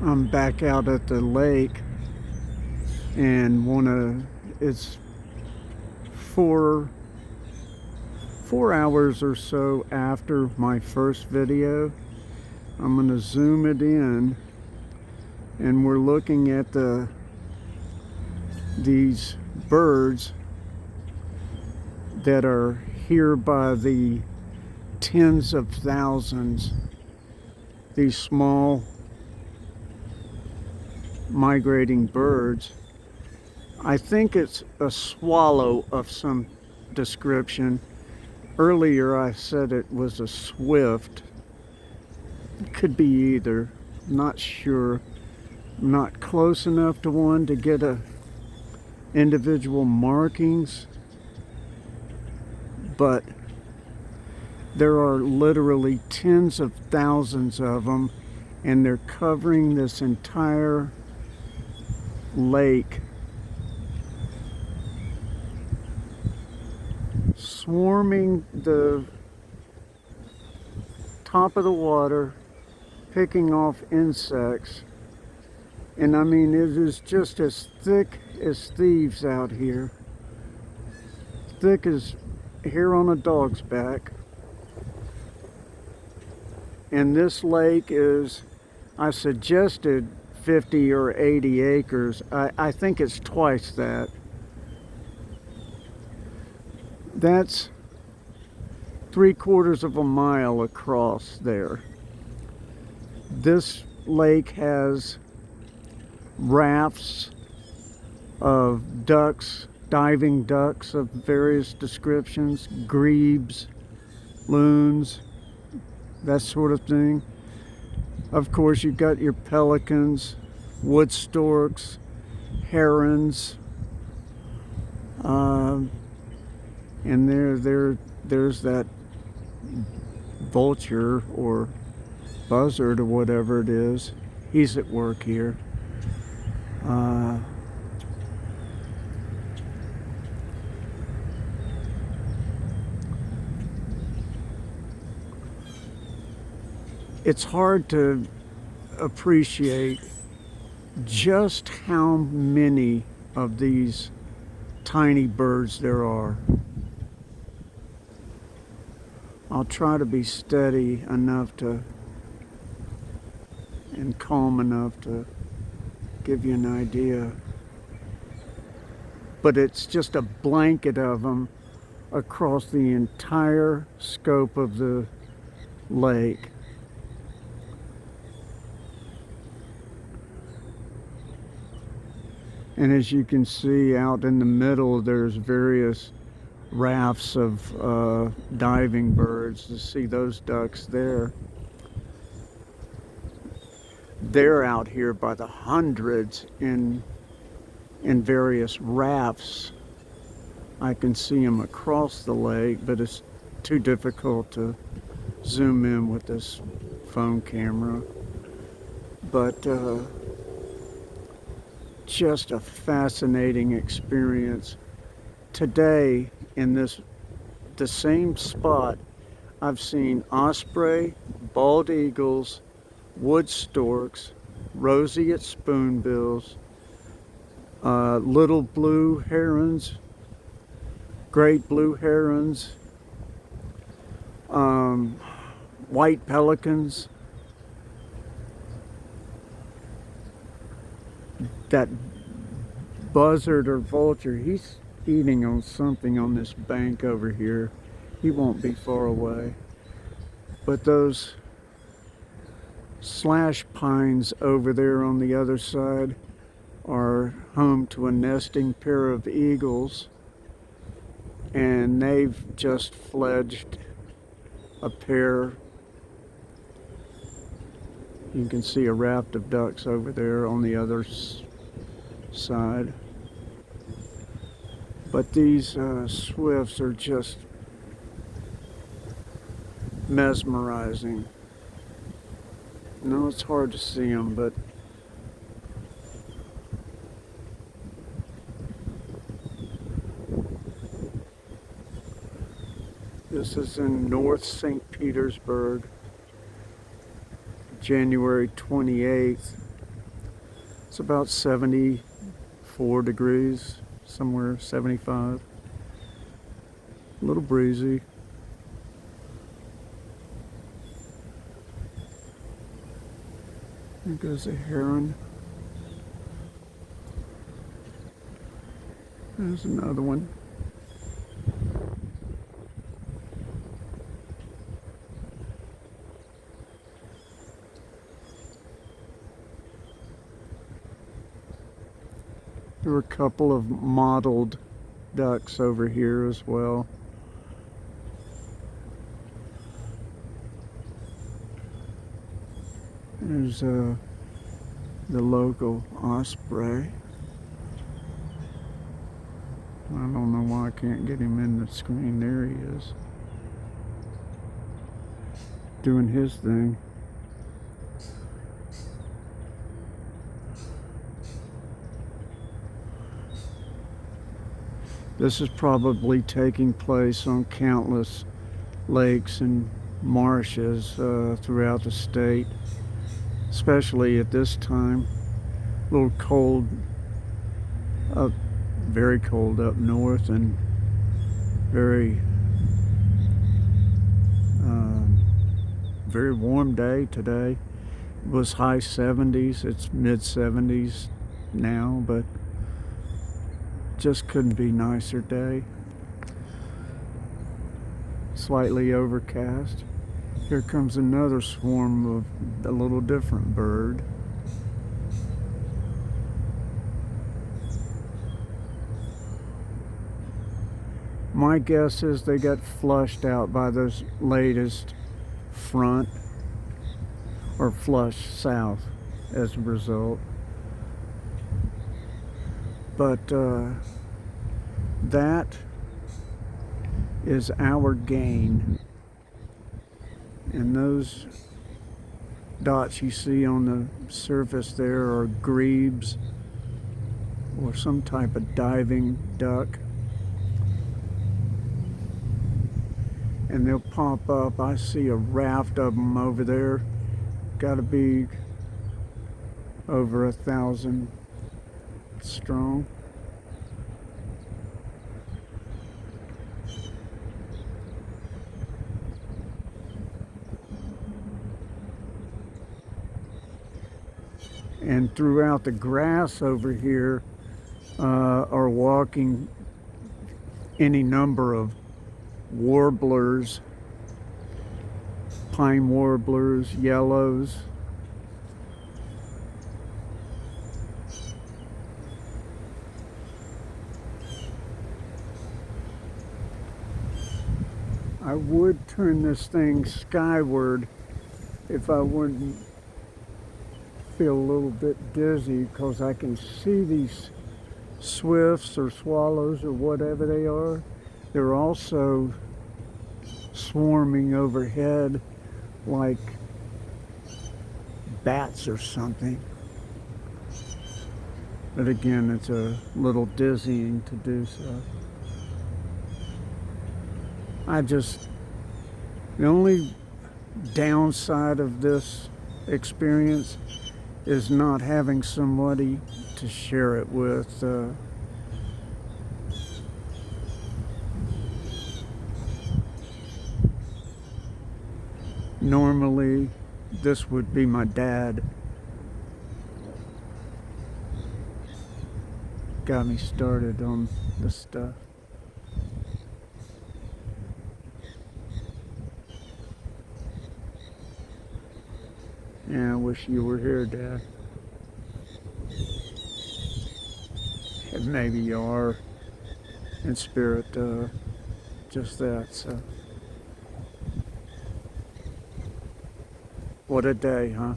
I'm back out at the lake and it's four 4 hours or so after my first video. I'm gonna zoom it in, and we're looking at these birds that are here by the tens of thousands. These small migrating birds. I think it's a swallow of some description. Earlier I said it was a swift. It could be either. Not sure. I'm not close enough to one to get individual markings, but there are literally tens of thousands of them, and they're covering this entire lake, swarming the top of the water, picking off insects. And I mean, it is just as thick as thieves out here. Thick as hair on a dog's back. And this lake is, I suggested 50 or 80 acres. I think it's twice that. That's 3/4 of a mile across there. This lake has rafts of ducks, diving ducks of various descriptions, grebes, loons, that sort of thing. Of course, you've got your pelicans, wood storks, herons, and there's that vulture or buzzard or whatever it is. He's at work here. It's hard to appreciate just how many of these tiny birds there are. I'll try to be steady enough and calm enough to give you an idea. But it's just a blanket of them across the entire scope of the lake. And as you can see out in the middle, there's various rafts of diving birds. To see those ducks there. They're out here by the hundreds in various rafts. I can see them across the lake, but it's too difficult to zoom in with this phone camera. But just a fascinating experience. Today, in the same spot, I've seen osprey, bald eagles, wood storks, roseate spoonbills, little blue herons, great blue herons, white pelicans. That buzzard or vulture, he's eating on something on this bank over here. He won't be far away. But those slash pines over there on the other side are home to a nesting pair of eagles, and they've just fledged a pair. You can see a raft of ducks over there on the other side. But these swifts are just mesmerizing. No, it's hard to see them, but this is in North St. Petersburg, January 28th. It's about 74 degrees, somewhere 75. A little breezy. There goes a heron. There's another one. There were a couple of mottled ducks over here as well. There's the local osprey. I don't know why I can't get him in the screen. There he is, doing his thing. This is probably taking place on countless lakes and marshes throughout the state, especially at this time. A little cold, very cold up north, and very very warm day today. It was high 70s. It's mid 70s now, but just couldn't be nicer day. Slightly overcast. Here comes another swarm of a little different bird. My guess is they got flushed out by this latest front, or flushed south as a result. But that is our gain. And those dots you see on the surface there are grebes or some type of diving duck. And they'll pop up. I see a raft of them over there. Got to be over 1,000 strong. And throughout the grass over here are walking any number of warblers, pine warblers, yellows. I would turn this thing skyward if I wouldn't feel a little bit dizzy, because I can see these swifts or swallows or whatever they are. They're also swarming overhead like bats or something. But again, it's a little dizzying to do so. The only downside of this experience is not having somebody to share it with. Normally, this would be my dad. Got me started on this stuff. Yeah, I wish you were here, Dad. And maybe you are in spirit, just that, so. What a day, huh?